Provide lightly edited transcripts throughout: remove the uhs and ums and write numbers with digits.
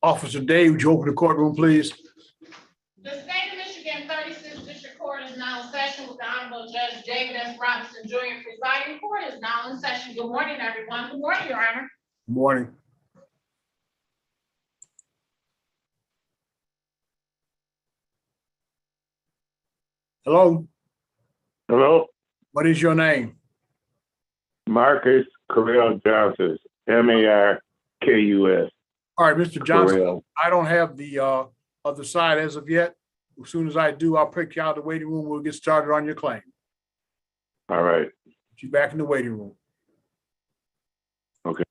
Officer Dave, would you open the courtroom, please? The state of Michigan 36th District Court is now in session with the Honorable Judge David S. Robinson Jr. presiding. Court is now in session. Good morning, everyone. Good morning, Your Honor. Good morning. Hello, Hello, what is your name? Marcus Correll Johnson, Markus. All right, Mr. Johnson, Correll. I don't have the other side as of yet. As soon as I do, I'll pick you out of the waiting room. We'll get started on your claim. All right. Put you back in the waiting room. Okay.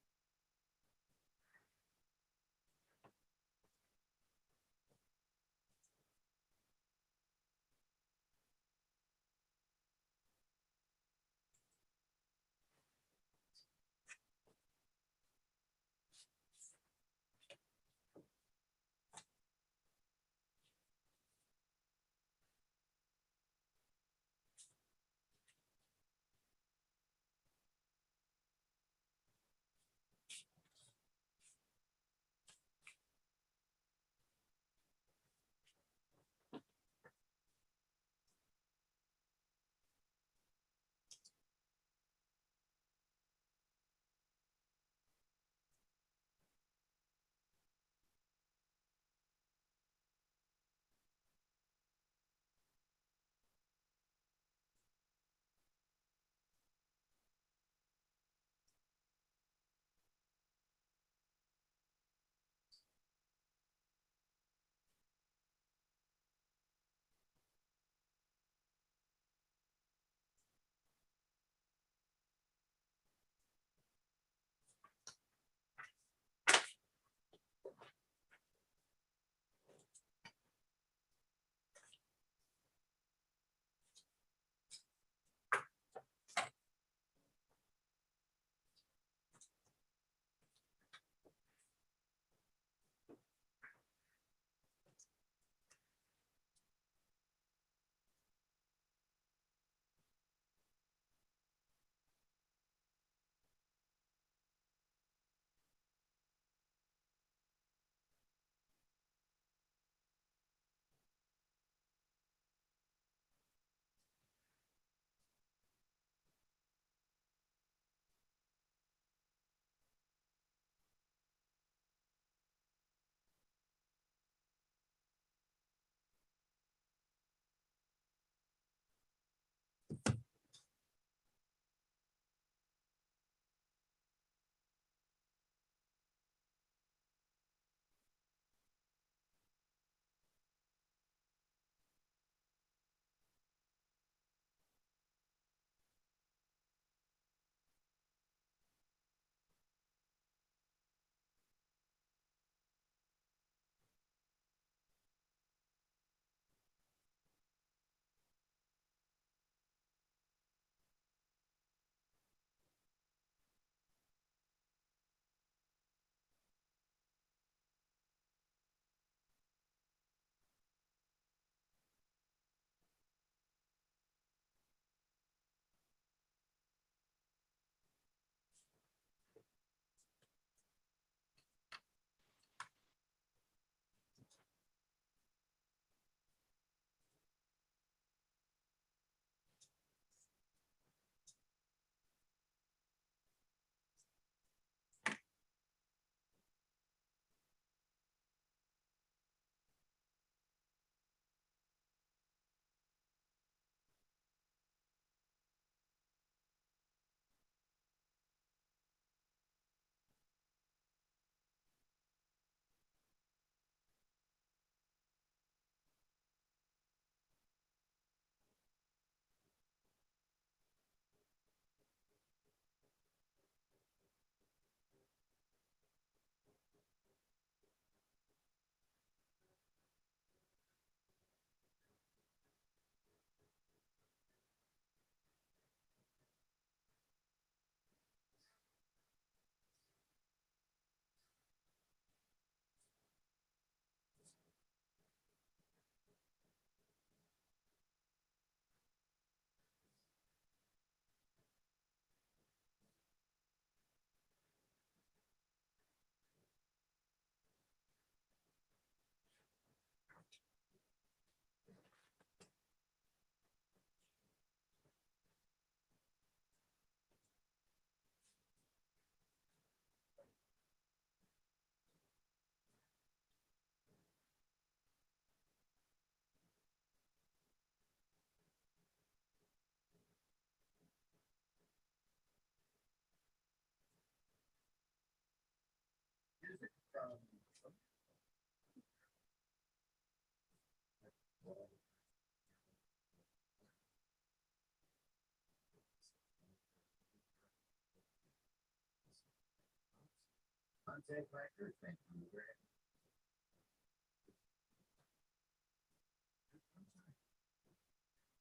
Contact record, thank you, Greg.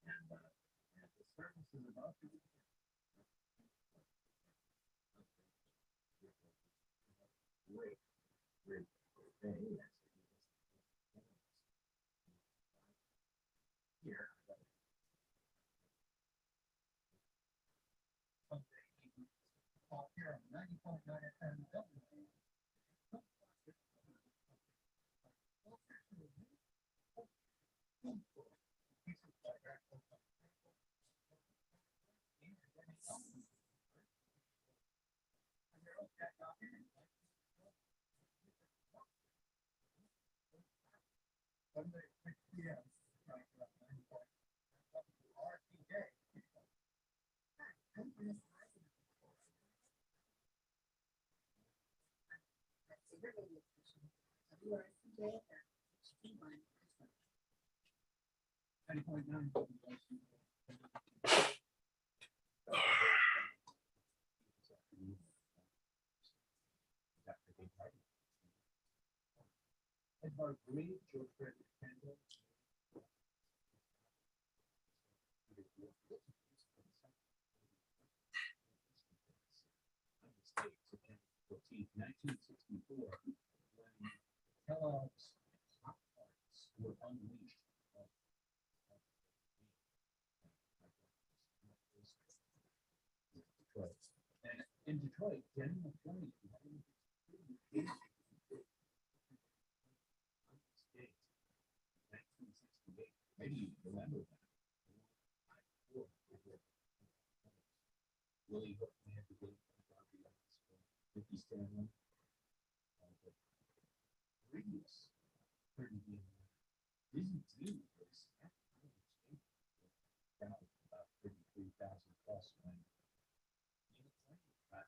And, the service is about to. Wait, wait, here. Here, 90.9 FM. States, 1964, when Kellogg's Pop Tarts were unleashed. Detroit. And in Detroit, General Flynn, maybe you remember that. Willie Hook had to get 50 Stanley. Previous 30 years, Disney team was down about 33,000 plus when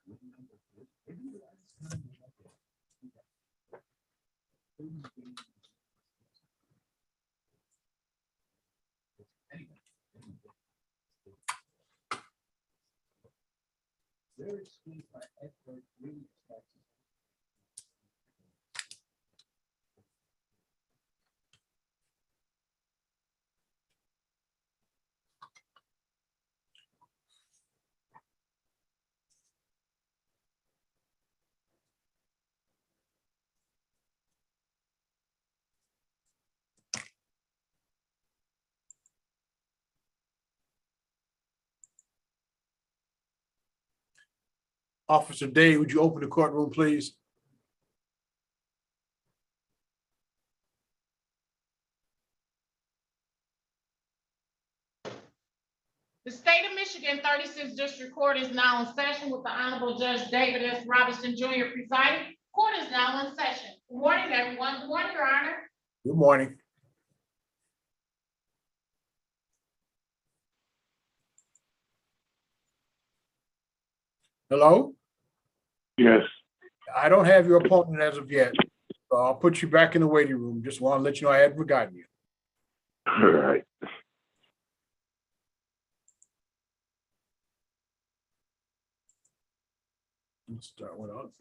number three. Maybe the last time we had that. Anyway, very sweet by Edward Green. Officer Day, would you open the courtroom, please? The state of Michigan 36th District Court is now in session with the Honorable Judge David S. Robinson Jr. presiding. Court is now in session. Good morning, everyone. Good morning, Your Honor. Good morning. Hello? Yes. I don't have your opponent as of yet. So I'll put you back in the waiting room. Just want to let you know I hadn't forgotten you. All right. Let's start one out.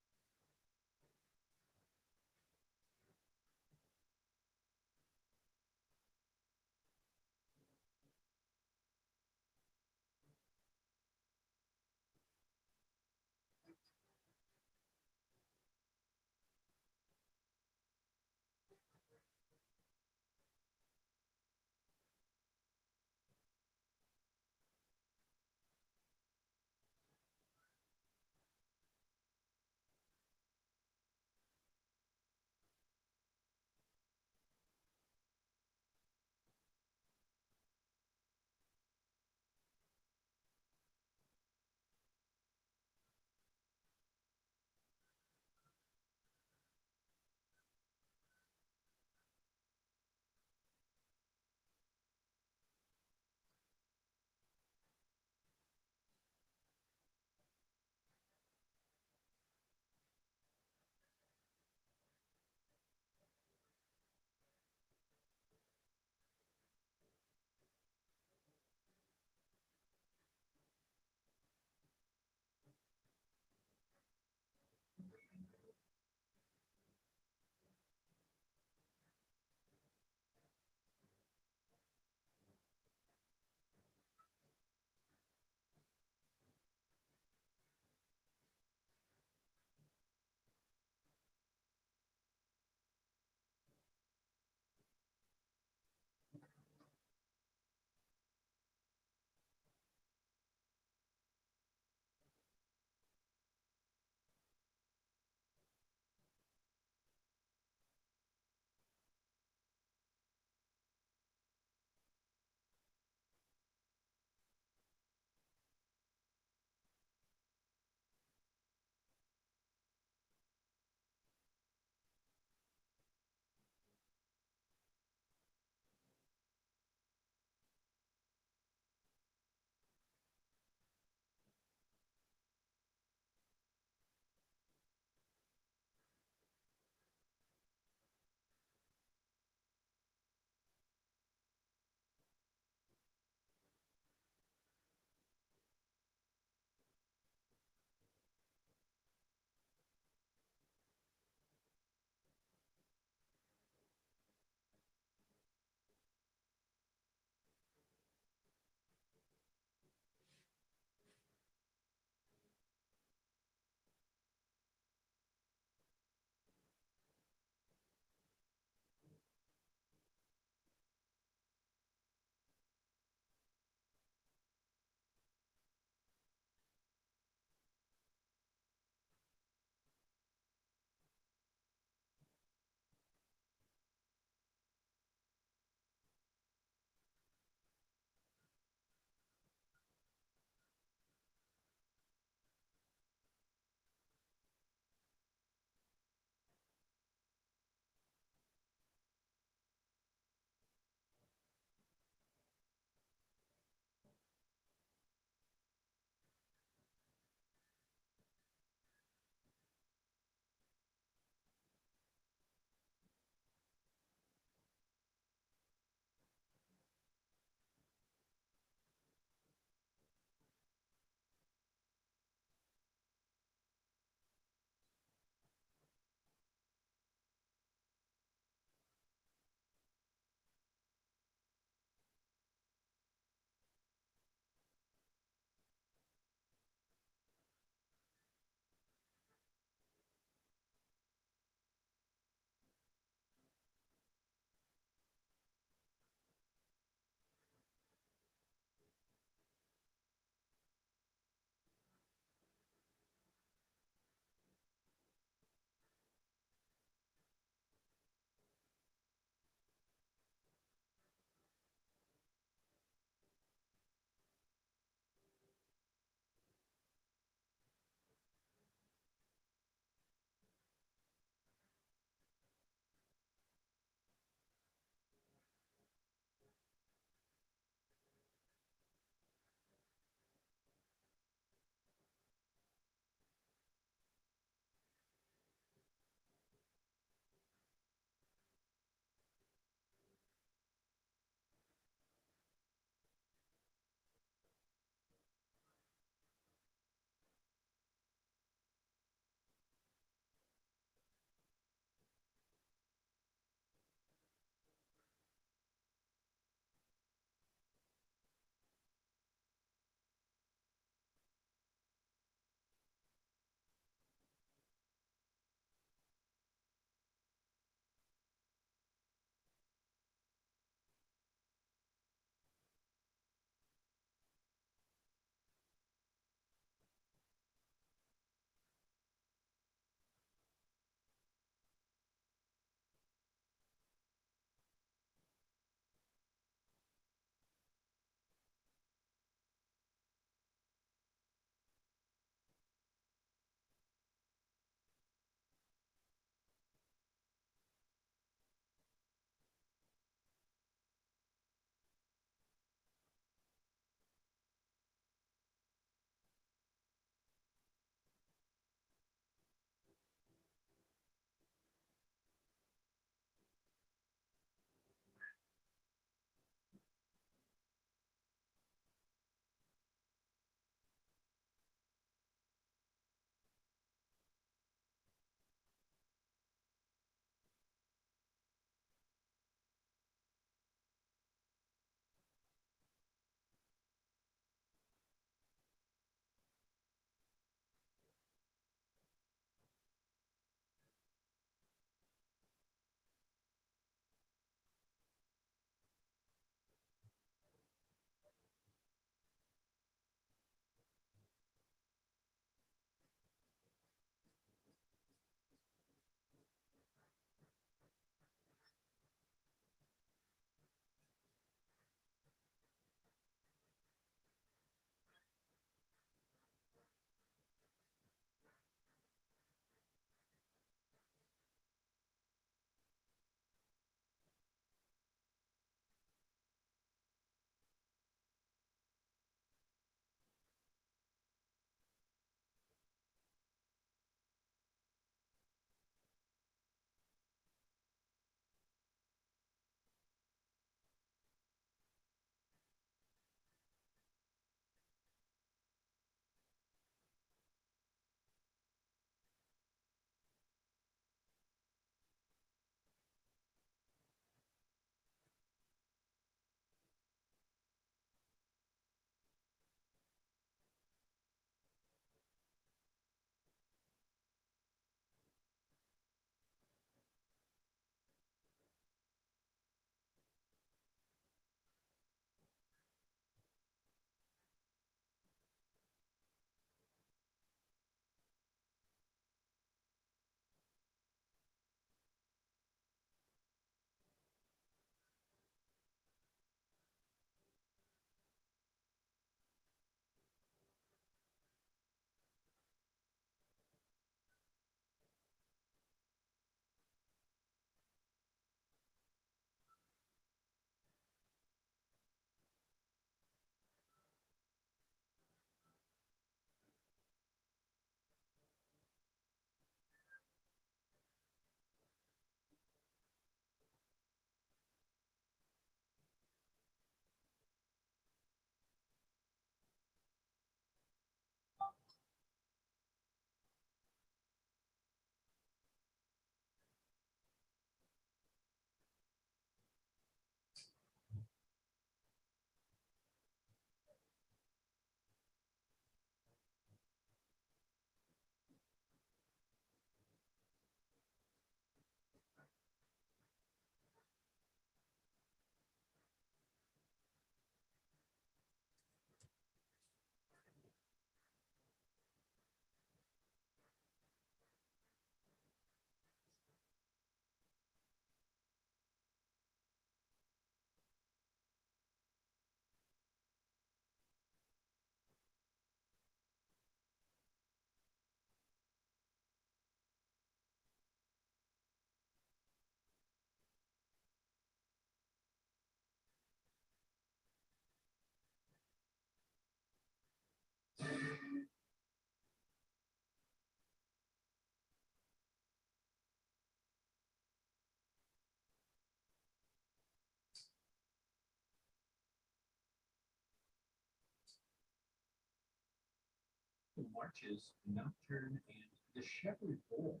marches, nocturne, and the shepherd bowl.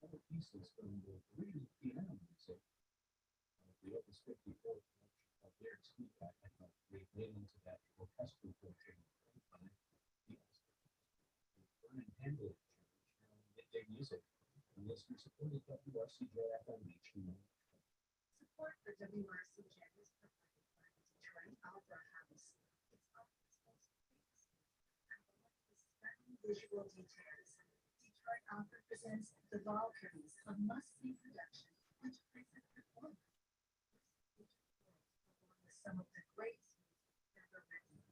All the pieces from the original piano music. The Opus 54 of their suite, I thought they made into that orchestral portion. And handle their music. And listeners supported WRCJ-FM HD. Support for WRCJ is provided by the Detroit Opera House. Its office most famous and one of the stunning visual details. Detroit Opera presents the Valkyries, a must-see production which presents performance along with some of the greatest music ever written.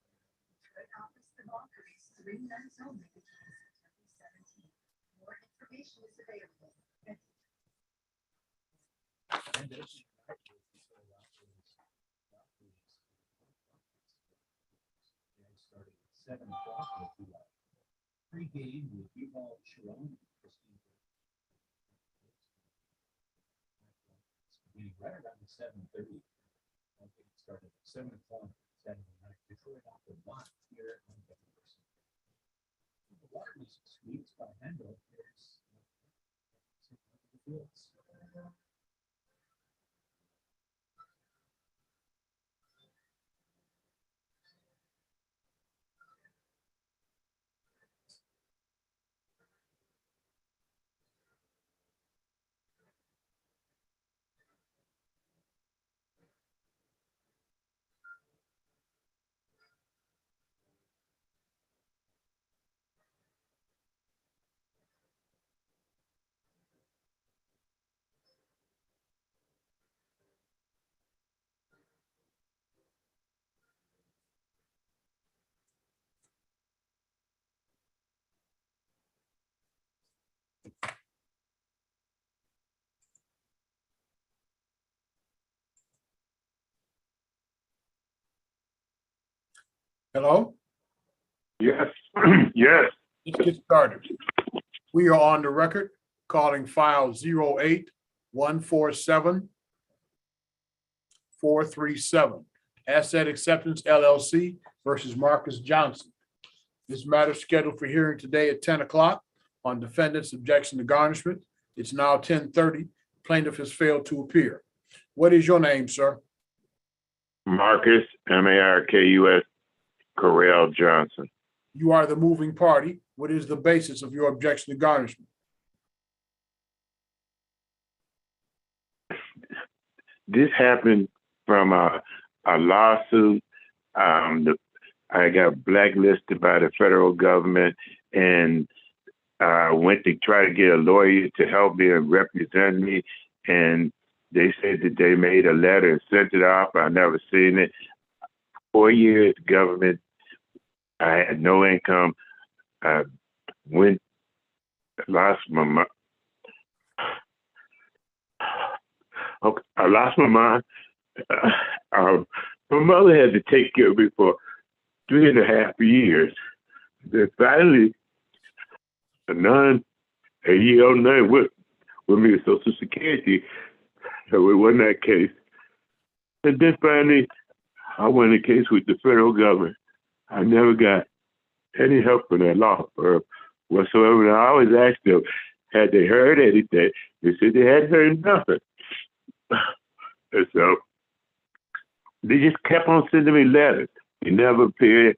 Detroit Opera's The Valkyries, 3 nights only between September 17th. More information is available at And there's starting at 7 o'clock if you like. Pre-game with Yuval Sharon and Christine. Beginning right around 7:30. I think it started at 7 o'clock Saturday night. Detroit Opera live here on WRC. The water music suites by Handel. There's the fields. Hello? Yes, yes. Let's get started. We are on the record calling file 08-147-437. Asset Acceptance LLC versus Marcus Johnson. This matter is scheduled for hearing today at 10 o'clock on defendant's objection to garnishment. It's now 10:30. Plaintiff has failed to appear. What is your name, sir? Marcus, Markus, Correll Johnson. You are the moving party. What is the basis of your objection to garnishment? This happened from a lawsuit. I got blacklisted by the federal government, and I went to try to get a lawyer to help me and represent me. And they said that they made a letter and sent it off. I never seen it. 4 years government. I had no income. I lost my mind. Okay, I lost my mind. My mother had to take care of me for 3.5 years. Then finally, a year-old nun with me with Social Security. So it wasn't that case. And then finally, I won a case with the federal government. I never got any help from that law firm whatsoever. And I always asked them, had they heard anything? They said they hadn't heard nothing. And so they just kept on sending me letters. They never appeared.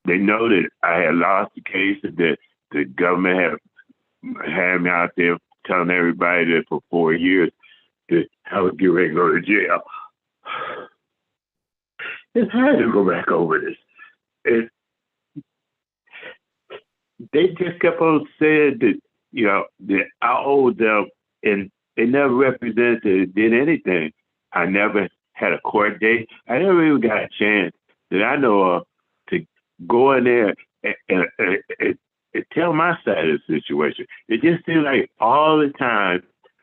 They know that I had lost the case and that the government had me out there telling everybody that for 4 years that I was getting ready to go to jail. It's hard to go back over this. They just kept on saying that, that I owed them, and they never represented, did anything. I never had a court date. I never even got a chance that I know of to go in there and tell my side of the situation. It just seemed like all the time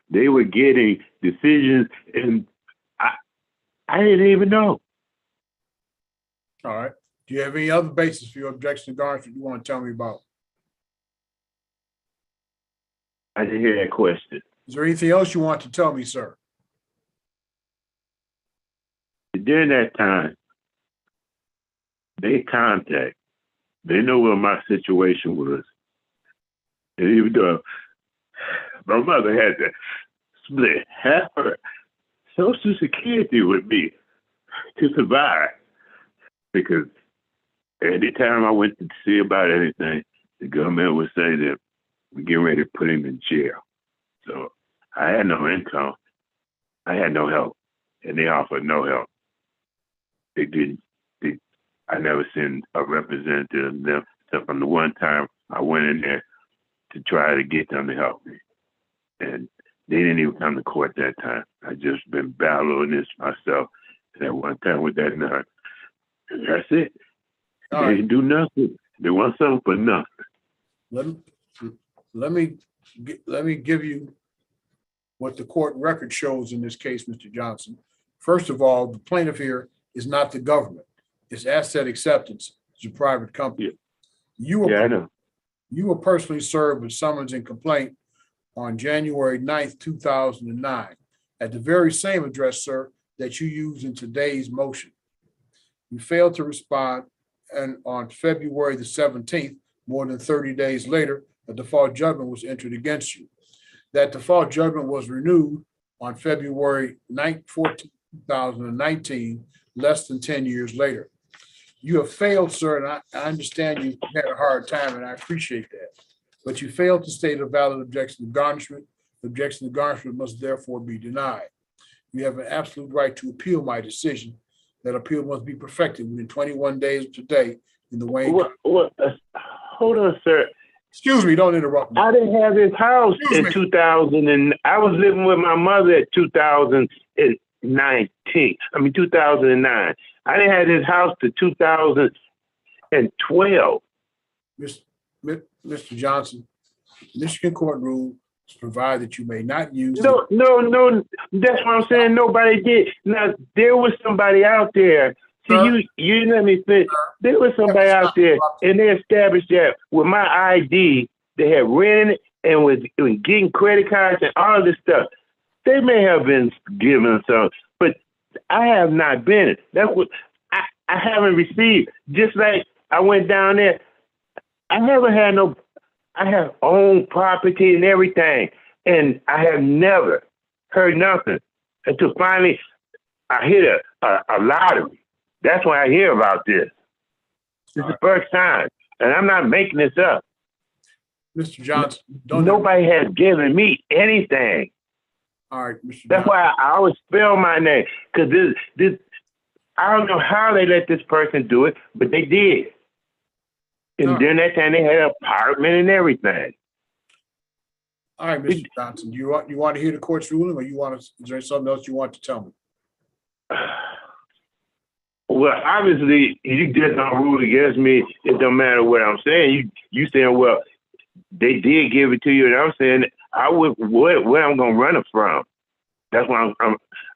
they were getting decisions, and I didn't even know. All right. Do you have any other basis for your objection to garnishment you want to tell me about? I didn't hear that question. Is there anything else you want to tell me, sir? During that time, they contact They know what my situation was. And even though my mother had to split half her Social Security with me to survive, because anytime I went to see about anything, the government would say that we're getting ready to put him in jail. So I had no income. I had no help. And they offered no help. They didn't. I never sent a representative of them, except from the one time I went in there to try to get them to help me. And they didn't even come to court that time. I just been battling this myself. And at one time with that nun. And that's it. All They right. didn't do nothing. They want something for nothing. Let me give you what the court record shows in this case, Mr. Johnson. First of all, the plaintiff here is not the government. It's Asset Acceptance. It's a private company. I know. You were personally served with summons and complaint on January 9th, 2009, at the very same address, sir, that you used in today's motion. You failed to respond, and on February the 17th, more than 30 days later, a default judgment was entered against you. That default judgment was renewed on February 9th, 14th, 2019, less than 10 years later. You have failed, sir, and I understand you had a hard time, and I appreciate that. But you failed to state a valid objection to garnishment. The objection to garnishment must therefore be denied. You have an absolute right to appeal my decision. That appeal must be perfected within 21 days of today in the Wayne. Hold on, sir. Excuse me, don't interrupt me. I didn't have this house Excuse in me. 2000, and I was living with my mother at 2009. I didn't have this house to 2012. Mr. Johnson, Michigan court rules provide that you may not use. No. That's what I'm saying. Nobody did. Now, there was somebody out there. See, Sir? you let me finish. There was somebody out there, and they established that with my ID, they had rented and was getting credit cards and all this stuff. They may have been given some, but I have not been. That's what I haven't received. Just like I went down there, I never had no. I have owned property and everything, and I have never heard nothing until finally I hit a lottery. That's when I hear about this. This is the first time, and I'm not making this up. Mr. Johnson, Nobody has given me anything. All right, Mr. That's Johnson. why I always spell my name, because this I don't know how they let this person do it, but they did. And then that time they had an apartment and everything. All right, Mr. Johnson, you want to hear the court's ruling, or is there something else you want to tell me? Well, obviously, you just don't rule against me. It don't matter what I'm saying. You saying, well, they did give it to you, and I'm saying where I'm gonna run it from. That's why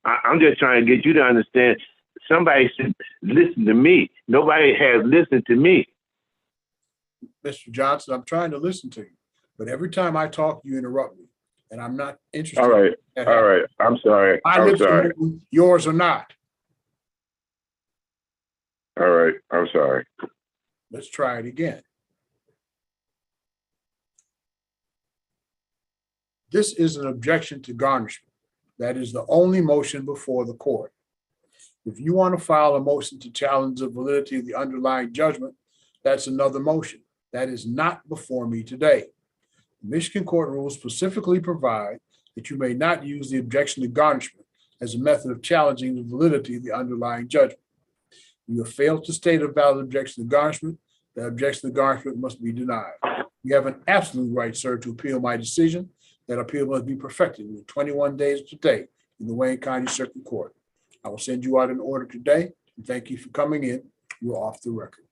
I'm just trying to get you to understand. Somebody should listen to me. Nobody has listened to me. Mr. Johnson, I'm trying to listen to you, but every time I talk, you interrupt me, and I'm not interested. All right. I'm sorry. I'm sorry. Yours or not. All right. I'm sorry. Let's try it again. This is an objection to garnishment. That is the only motion before the court. If you want to file a motion to challenge the validity of the underlying judgment, that's another motion. That is not before me today. Michigan court rules specifically provide that you may not use the objection to garnishment as a method of challenging the validity of the underlying judgment. You have failed to state a valid objection to garnishment. The objection to garnishment must be denied. You have an absolute right, sir, to appeal my decision. That appeal must be perfected within 21 days today in the Wayne County Circuit Court. I will send you out an order today, and thank you for coming in. You're off the record.